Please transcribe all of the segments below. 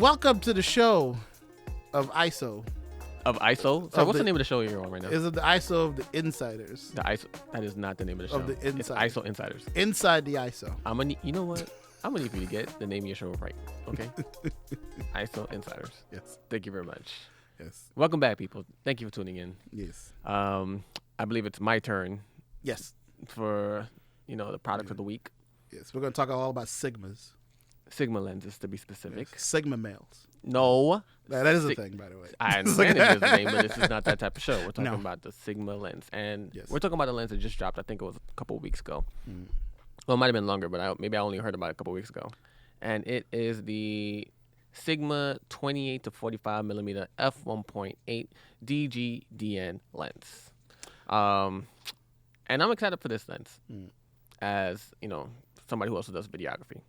Welcome to the show of ISO. Of ISO? So what's the name of the show you're on right now? Is it the ISO of the Insiders? The ISO. That is not the name of the show. Of the It's ISO Insiders. Inside the ISO. You know what? I'm gonna need you to get the name of your show right. Okay. ISO Insiders. Yes. Thank you very much. Yes. Welcome back, people. Thank you for tuning in. Yes. I believe it's my turn Yes. for the product of the week. Yes. We're gonna talk all about Sigmas. Sigma lenses, to be specific. Yes. Sigma males. No. That is a thing, by the way. I understand it is the name, but this is not that type of show. We're talking No. about the Sigma lens. And Yes. we're talking about the lens that just dropped. I think it was a couple of weeks ago. Well, it might have been longer, but maybe I only heard about it a couple of weeks ago. And it is the Sigma 28 to 45mm F1.8 DGDN lens. And I'm excited for this lens as, somebody who also does videography.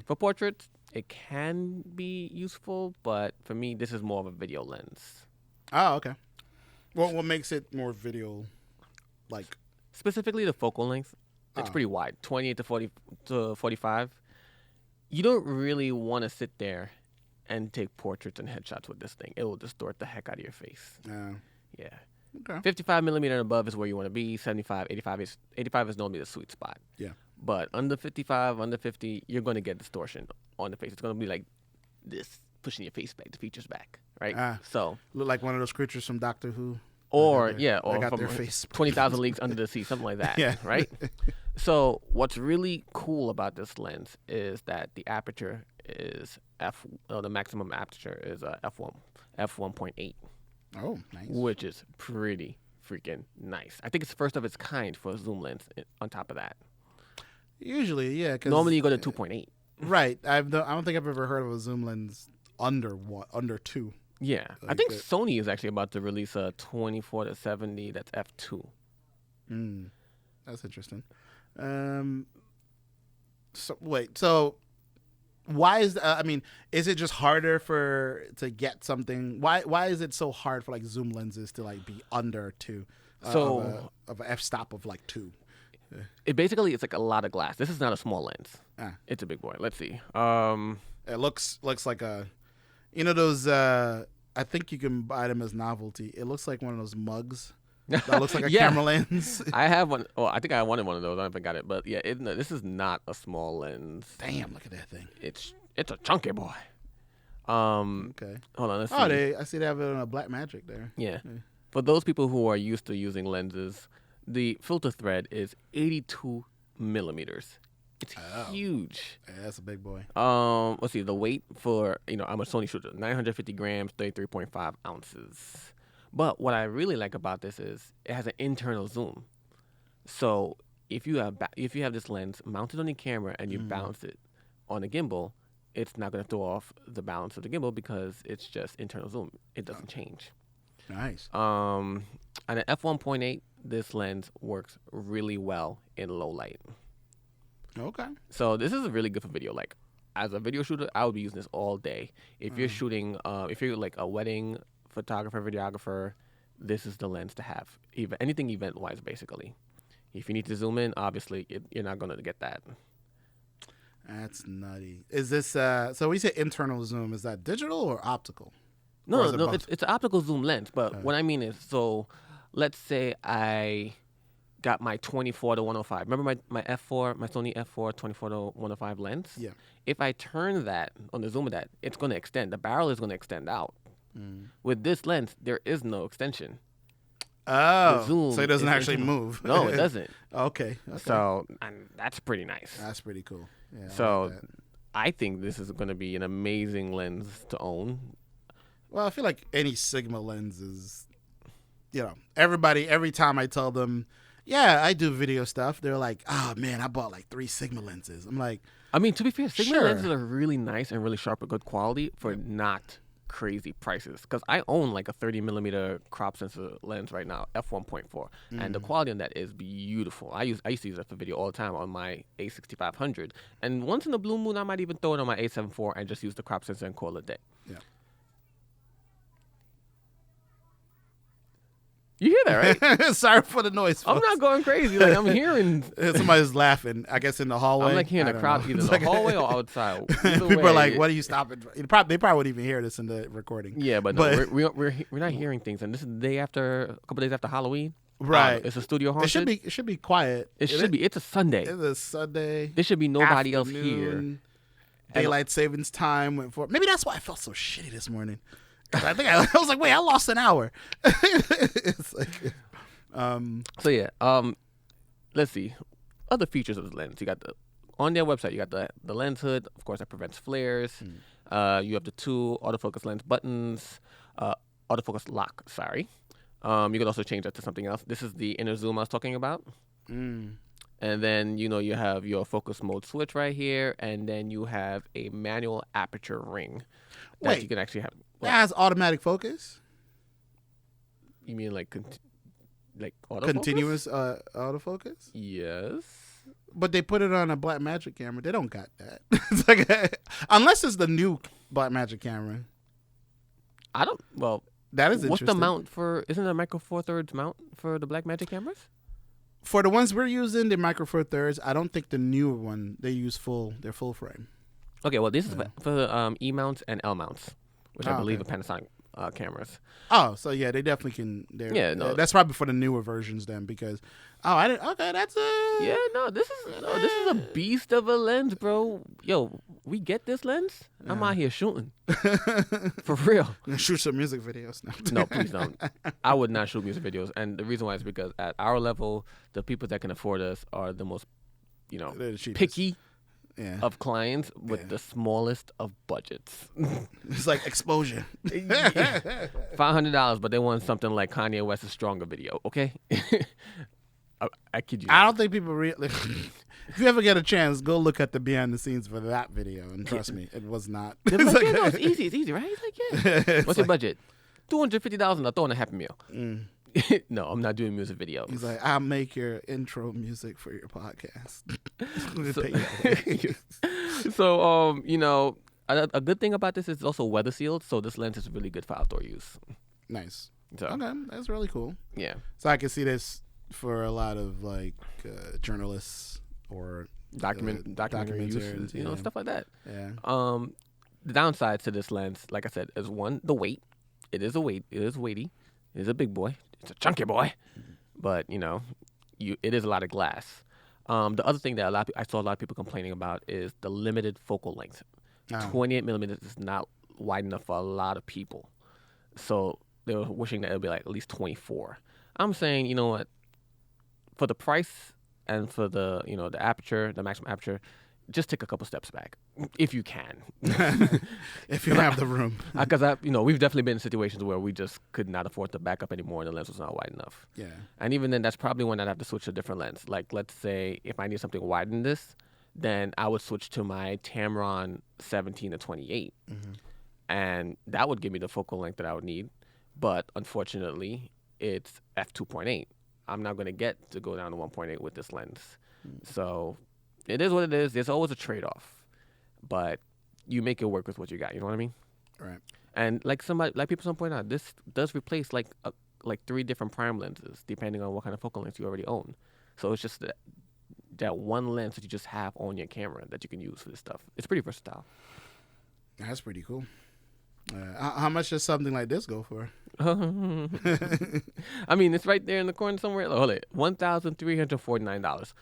For portraits, it can be useful, but for me, this is more of a video lens. Oh, okay. Well, what makes it more video like? Specifically, the focal length. It's pretty wide, 28 to 45. You don't really want to sit there and take portraits and headshots with this thing. It will distort the heck out of your face. Yeah. Okay. 55mm and above is where you want to be. 75, 85 is normally the sweet spot. Yeah. But under 55, under 50, you're going to get distortion on the face. It's going to be like this, pushing your face back, the features back, right? So Look like one of those creatures from Doctor Who. Or they got from their face 20,000 Leagues Under the Sea, something like that, Yeah. right? So what's really cool about this lens is that the aperture is the maximum aperture is f1.8, Oh, nice. which is pretty freaking nice. I think it's first of its kind for a zoom lens. On top of that, Usually, yeah. 'Cause, normally you go to 2.8. Right. I don't think I've ever heard of a zoom lens under 2. Yeah, I think Sony is actually about to release a 24 to 70 that's f2. That's interesting. So why is is it just harder to get something? Why is it so hard for like zoom lenses to like be under 2? So of an f-stop of like 2. It's like a lot of glass. This is not a small lens. It's a big boy. Let's see. It looks like a, those. I think you can buy them as novelty. It looks like one of those mugs that looks like a camera lens. I have one. Oh, I think I wanted one of those. I haven't got it, but yeah, this is not a small lens. Damn, look at that thing. It's a chunky boy. Okay. Hold on. Let's see. I see they have it on a Black Magic there. Yeah. For those people who are used to using lenses, the filter thread is 82 millimeters. It's huge. Yeah, that's a big boy. Let's see. The weight for, I'm a Sony shooter, 950 grams, 33.5 ounces. But what I really like about this is it has an internal zoom. So if you have this lens mounted on your camera and you bounce it on a gimbal, it's not going to throw off the balance of the gimbal because it's just internal zoom. It doesn't change. Nice. And an f1.8, this lens works really well in low light. Okay. So this is really good for video. Like, as a video shooter, I would be using this all day. If you're shooting, if you're like a wedding photographer, videographer, this is the lens to have. Anything event-wise, basically. If you need to zoom in, obviously, you're not going to get that. That's nutty. Is this, so when you say internal zoom, is that digital or optical? No, it's an optical zoom lens. But what I mean is, so let's say I got my 24 to 105. Remember my F4, my Sony F4 24 to 105 lens? Yeah. If I turn that on the zoom of that, it's going to extend. The barrel is going to extend out. With this lens, there is no extension. Oh, so it doesn't actually move. No, it doesn't. Okay. So that's pretty nice. That's pretty cool. Yeah. So I think this is going to be an amazing lens to own. Well, I feel like any Sigma lens is, every time I tell them, yeah, I do video stuff, they're like, oh, man, I bought like 3 Sigma lenses. I'm like, to be fair, Sigma sure. lenses are really nice and really sharp and good quality for not crazy prices. Because I own like a 30mm crop sensor lens right now, f1.4, and the quality on that is beautiful. I used to use that for video all the time on my A6500, and once in a blue moon, I might even throw it on my A74 and just use the crop sensor and call it a day. Yeah. You hear that, right? Sorry for the noise, I'm folks. not going crazy. Like, I'm hearing. Somebody's laughing, I guess, in the hallway. I'm like hearing a crowd either in the hallway or outside. Either People way, are like, what are you stopping? They probably wouldn't even hear this in the recording. Yeah, but no, we're not hearing things. And this is the day after, a couple days after Halloween. Right. It's a studio haunted. It should be quiet. It's a Sunday. It's a Sunday. There should be nobody else here. Daylight savings time went for. Maybe that's why I felt so shitty this morning. I think I was like, wait, I lost an hour. It's like, So yeah, let's see. Other features of the lens. You got on their website. You got the lens hood, of course, that prevents flares. You have the 2 autofocus lens buttons, autofocus lock. Sorry. You could also change that to something else. This is the inner zoom I was talking about. And then, you have your focus mode switch right here. And then you have a manual aperture ring that you can actually have. That has automatic focus? You mean like autofocus? Continuous autofocus? Yes. But they put it on a Blackmagic camera. They don't got that. It's like unless it's the new Blackmagic camera. That is interesting. What's the mount for? Isn't it a Micro Four Thirds mount for the Blackmagic cameras? For the ones we're using, the Micro Four Thirds, I don't think the newer one they use their full frame. Okay, well this is for E mounts and L mounts, which I believe are Panasonic cameras. Oh, so yeah, they definitely can. That's probably for the newer versions then, because I didn't. Okay, that's this is a beast of a lens, bro. Yo, we get this lens. Yeah. I'm out here shooting for real. Shoot some music videos now. No, please don't. I would not shoot music videos, and the reason why is because at our level, the people that can afford us are the most, picky. Yeah. Of clients with the smallest of budgets. It's like exposure. $500, but they want something like Kanye West's Stronger video, okay? I kid you. I don't think people really... If you ever get a chance, go look at the behind the scenes for that video, and trust me, it was not... It's easy. It's easy, right? It's like, yeah. What's your budget? $250 and I'll throw in a Happy Meal. No, I'm not doing music videos. He's like, I'll make your intro music for your podcast. So, a good thing about this is it's also weather sealed, so this lens is really good for outdoor use. Nice. So, okay, that's really cool. Yeah. So I can see this for a lot of journalists or documentary use, stuff like that. Yeah. The downside to this lens, like I said, is one, the weight. It is weighty. It is a big boy. It's a chunky boy, but it is a lot of glass. The other thing that I saw a lot of people complaining about is the limited focal length. 28 millimeters is not wide enough for a lot of people, so they were wishing that it would be like at least 24. I'm saying, you know what, for the price and for the the aperture, the maximum aperture, just take a couple steps back if you can. If you have the room. Because we've definitely been in situations where we just could not afford to back up anymore and the lens was not wide enough. Yeah. And even then, that's probably when I'd have to switch to a different lens. Like, let's say if I need something wider than this, then I would switch to my Tamron 17-28. And that would give me the focal length that I would need. But unfortunately, it's f2.8. I'm not going to get to go down to 1.8 with this lens. So it is what it is. There's always a trade-off, but you make it work with what you got. You know what I mean? Right. And like people point out, this does replace like 3 different prime lenses depending on what kind of focal length you already own. So it's just that one lens that you just have on your camera that you can use for this stuff. It's pretty versatile. That's pretty cool. How much does something like this go for? I mean, it's right there in the corner somewhere. Hold it, $1,349.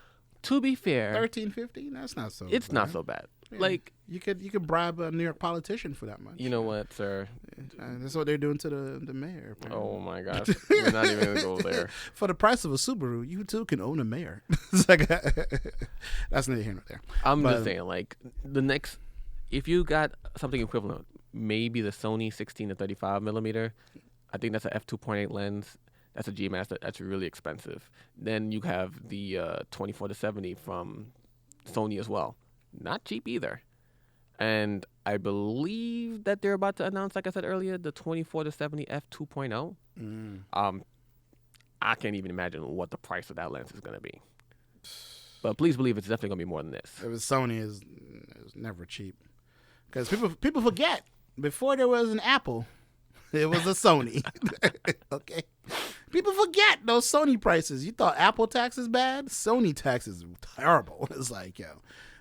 To be fair, $1,350. That's not so. It's not so bad. Yeah. Like you could bribe a New York politician for that much. You know what, sir? That's what they're doing to the mayor. Apparently. Oh my gosh, we're not even gonna go there. For the price of a Subaru, you too can own a mayor. It's like that's neither here nor there. I'm just saying, like if you got something equivalent, maybe the Sony 16-35 millimeter. I think that's a f2.8 lens. That's a G Master. That's really expensive. Then you have the 24-70 from Sony as well. Not cheap either. And I believe that they're about to announce, like I said earlier, the 24-70 f2.0. I can't even imagine what the price of that lens is going to be. But please believe it's definitely going to be more than this. It was Sony is never cheap. Because people forget, before there was an Apple, it was a Sony. Okay? People forget those Sony prices. You thought Apple tax is bad? Sony tax is terrible. It's like, yo.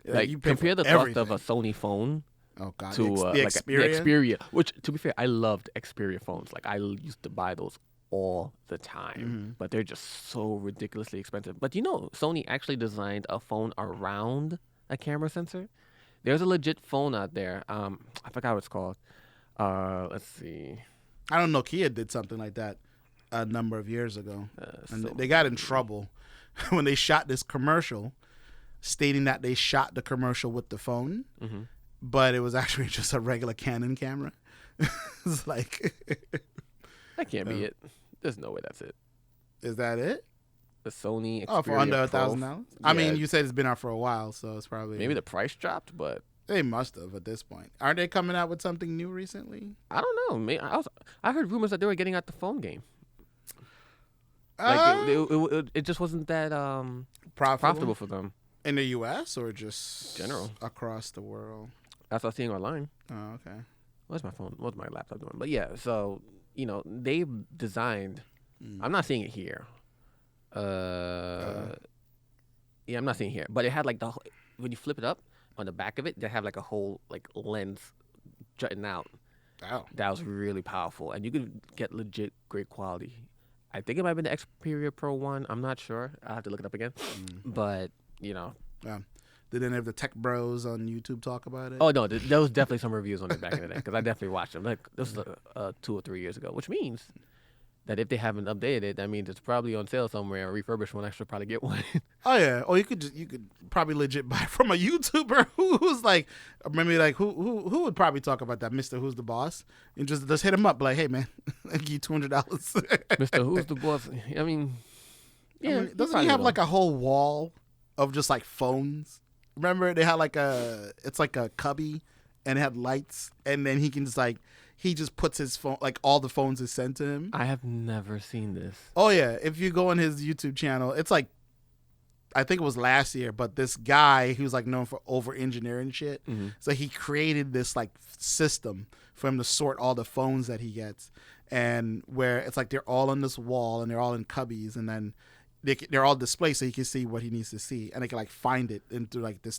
Like you pay compare the everything. cost of a Sony phone Oh god, to the like the Xperia. Xperia, which to be fair, I loved Xperia phones. Like I used to buy those all the time, but they're just so ridiculously expensive. But Sony actually designed a phone around a camera sensor. There's a legit phone out there. I forgot what it's called. Let's see. I don't know. Nokia did something like that a number of years ago, and they got in trouble when they shot this commercial, stating that they shot the commercial with the phone, but it was actually just a regular Canon camera. It's like that can't be it. There's no way that's it. Is that it? The Sony Xperia Oh, for under Pro. $1,000. I mean, you said it's been out for a while, so it's probably maybe the price dropped, but they must have at this point. Aren't they coming out with something new recently? I don't know. Maybe I heard rumors that they were getting out the phone game. Like it just wasn't that profitable for them in the U.S. or just general across the world. That's what I was seeing online. Oh, okay. What's my phone? What's my laptop doing? But yeah, so they've designed. I'm not seeing it here. Yeah, I'm not seeing it here. But it had like when you flip it up on the back of it, they have like a whole like lens jutting out. Oh. That was really powerful, and you could get legit great quality. I think it might have been the Xperia Pro 1. I'm not sure. I'll have to look it up again. But Yeah. Did any of the tech bros on YouTube talk about it? Oh no, there was definitely some reviews on it back in the day because I definitely watched them. Like this was 2 or 3 years ago, which means that if they haven't updated it, that means it's probably on sale somewhere. A refurbished one, I should probably get one. Oh yeah. Or you could probably legit buy from a YouTuber who's like, maybe like who would probably talk about that, Mr. Who's the Boss, and just hit him up like, hey man, I give you $200. Mr. Who's the Boss? I mean, yeah. Doesn't he have like a whole wall of just like phones? Remember they had like it's like a cubby and it had lights, and then he can just like. He just puts his phone, like all the phones is sent to him. I have never seen this. Oh, yeah. If you go on his YouTube channel, it's like, I think it was last year, but this guy who's like known for over engineering shit. So he created this like system for him to sort all the phones that he gets. And where it's like they're all on this wall and they're all in cubbies, and then they're all displayed so he can see what he needs to see, and they can like find it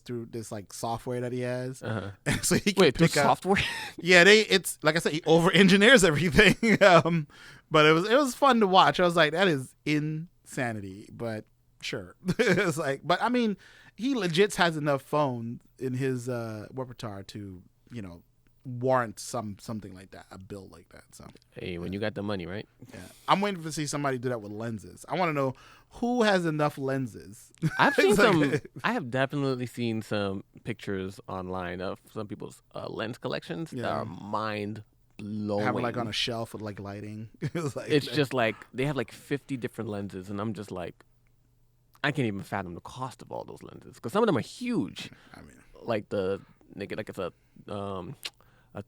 through this like software that he has. And so he can Wait, pick through up software? Yeah, it's like I said, he over engineers everything. But it was fun to watch. I was like, that is insanity, but sure. It's like, but I mean, he legit has enough phones in his repertoire to warrant something like that, a bill like that. So hey, when you got the money, right? Yeah, I'm waiting to see somebody do that with lenses. I want to know who has enough lenses. I've seen some. I have definitely seen some pictures online of some people's lens collections that are mind blowing. Have it like on a shelf with like lighting. It's just like they have like 50 different lenses, and I'm just like, I can't even fathom the cost of all those lenses because some of them are huge. I mean, like it's a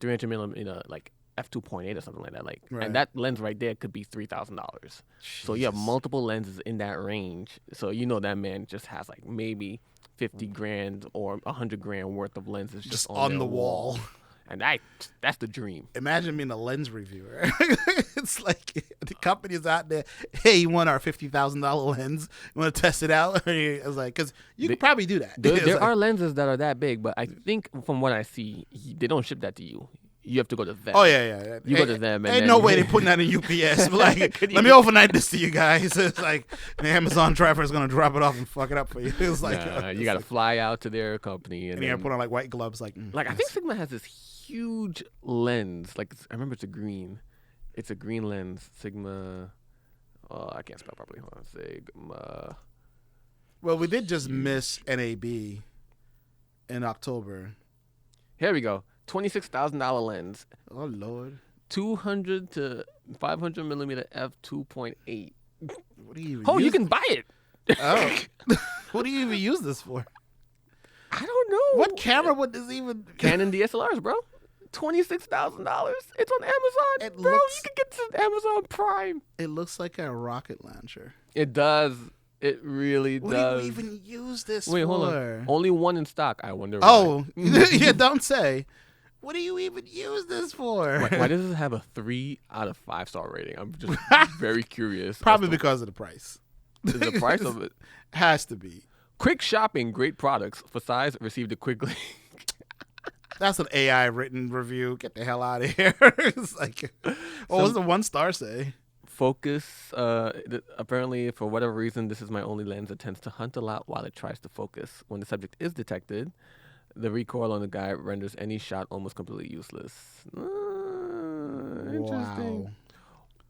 300 millimeter like f2.8 or something like that. Like, and that lens right there could be $3,000. So you have multiple lenses in that range. So that man just has like maybe 50 grand or 100 grand worth of lenses just on the wall. And that's the dream. Imagine being a lens reviewer. It's like the company's out there. Hey, you want our $50,000 lens? You want to test it out? It's like, because you could probably do that. There are lenses that are that big, but I think from what I see, they don't ship that to you. You have to go to them. Oh yeah. You go to them. And ain't no way they putting that in UPS. Like, let me overnight this to you guys. It's like the Amazon driver is gonna drop it off and fuck it up for you. It's like you got to fly out to their company and you gotta put on like white gloves. Like I think Sigma has this huge lens. Like I remember it's a green. It's a green lens. Sigma. Oh, I can't spell properly. Hold on. Sigma. Well, we did just miss NAB in October. Here we go. $26,000 lens. Oh Lord. 200 to 500 millimeter f2.8. What do you? You can buy it. Oh. What do you even use this for? I don't know. What camera would this even? Canon DSLRs, bro. $26,000. It's on Amazon, bro. You can get to Amazon Prime. It looks like a rocket launcher. It does. It really does. What do you even use this for? Wait, hold on. Only one in stock. I wonder. Oh, yeah. Don't say. What do you even use this for? Why does it have a 3 out of 5-star rating? I'm just very curious. Probably because of the price. Is the price of it? Has to be. Quick shopping, great products. For size, received a quick link. That's an AI written review. Get the hell out of here. It's like, what was the 1-star say? Focus. Apparently, for whatever reason, this is my only lens that tends to hunt a lot while it tries to focus. When the subject is detected, the recoil on the guide renders any shot almost completely useless. Interesting. Wow.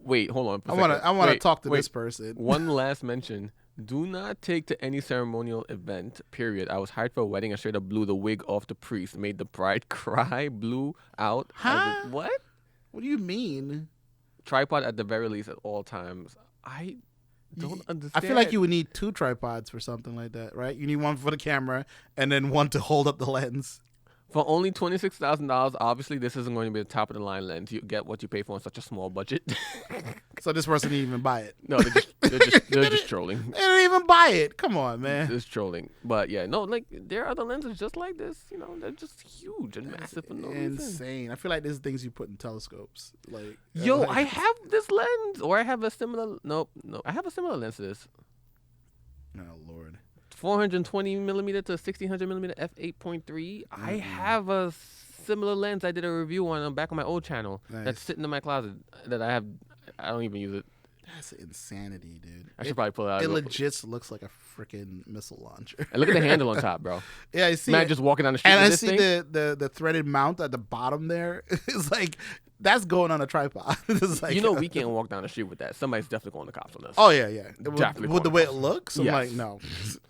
Wait, hold on. I want to talk to this person. One last mention. Do not take to any ceremonial event, period. I was hired for a wedding and straight up blew the wig off the priest, made the bride cry, blew out. Huh? What? What do you mean? Tripod at the very least at all times. I don't understand. I feel like you would need 2 tripods for something like that, right? You need one for the camera and then one to hold up the lens. For only $26,000, obviously this isn't going to be the top of the line lens. You get what you pay for on such a small budget. So this person didn't even buy it. No, they're just trolling. They didn't even buy it. Come on, man. It's trolling. But yeah, no, like there are other lenses just like this. You know, they're just huge and massive for no reason. Insane. I feel like there's things you put in telescopes. Like, yo, like, I have this lens, or I have a similar. No, I have a similar lens to this. Oh Lord. 420 millimeter to 1600 millimeter f8.3. I have a similar lens I did a review on back on my old channel. Nice. That's sitting in my closet that I have. I don't even use it. That's insanity, dude. I should probably pull it out. It legit looks like a freaking missile launcher. And look at the handle on top, bro. Yeah, I see. Man, just walking down the street and with I this see thing. the threaded mount at the bottom there. It's like that's going on a tripod. It's like, You know we can't walk down the street with that. Somebody's definitely calling the cops on us. Oh yeah, yeah. Definitely With the calling way the it cops. looks, I'm Yes. like, no.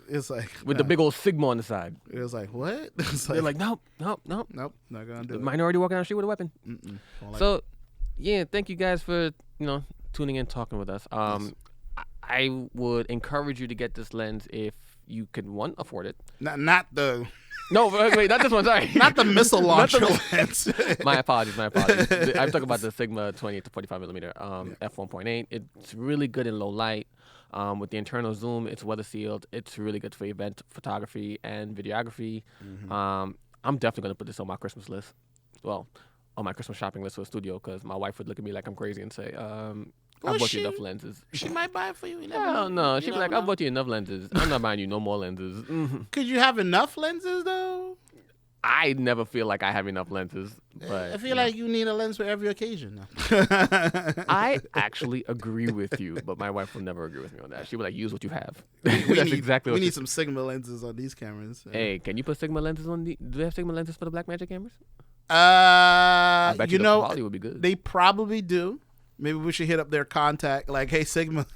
It's like With the big old Sigma on the side. It was like what? It's They're like, nope. nope, not gonna do it. Minority walking down the street with a weapon. Don't like So, yeah, thank you guys for tuning in, talking with us. Yes. I would encourage you to get this lens if you can afford it. not the No, wait, not this one. Sorry, not the missile launcher Not lens. my apologies. I'm talking about the Sigma 28-45 millimeter F1.8. It's really good in low light. With the internal zoom, it's weather sealed. It's really good for event photography and videography. I'm definitely gonna put this on my Christmas list. Well, on my Christmas shopping list for a studio, because my wife would look at me like I'm crazy and say, I bought you enough lenses. She might buy it for you. Hell no. She'd be like, I bought you enough lenses. I'm not buying you no more lenses. Could you have enough lenses though? I never feel like I have enough lenses. But I feel like you need a lens for every occasion. I actually agree with you, but my wife will never agree with me on that. She would like, use what you have. That's exactly what we need some Sigma lenses on these cameras. Hey, can you put Sigma lenses on do they have Sigma lenses for the Blackmagic cameras? I bet you the quality would be good. They probably do. Maybe we should hit up their contact. Like, hey, Sigma,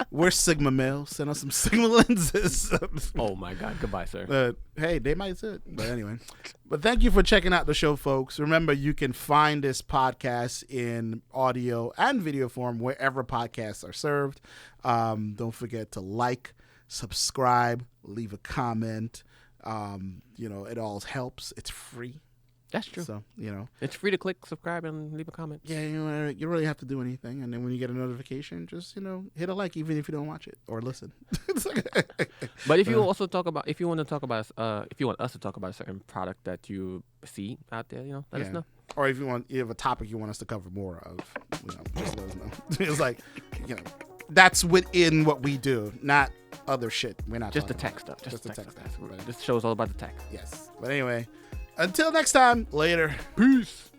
we're Sigma male. Send us some Sigma lenses. Oh my God! Goodbye, sir. Hey, they might say it. But anyway, but thank you for checking out the show, folks. Remember, you can find this podcast in audio and video form wherever podcasts are served. Don't forget to like, subscribe, leave a comment. It all helps. It's free. That's true. So, it's free to click, subscribe, and leave a comment. Yeah, you don't really have to do anything. And then when you get a notification, just, hit a like, even if you don't watch it or listen. But if you also if you want us to talk about a certain product that you see out there, let us know. Or if you have a topic you want us to cover more of, just let us know. It's like, that's within what we do, not other shit. We're not just the talking tech about. stuff. Just the tech stuff. This show is all about the tech. Yes. But anyway, until next time, later. Peace.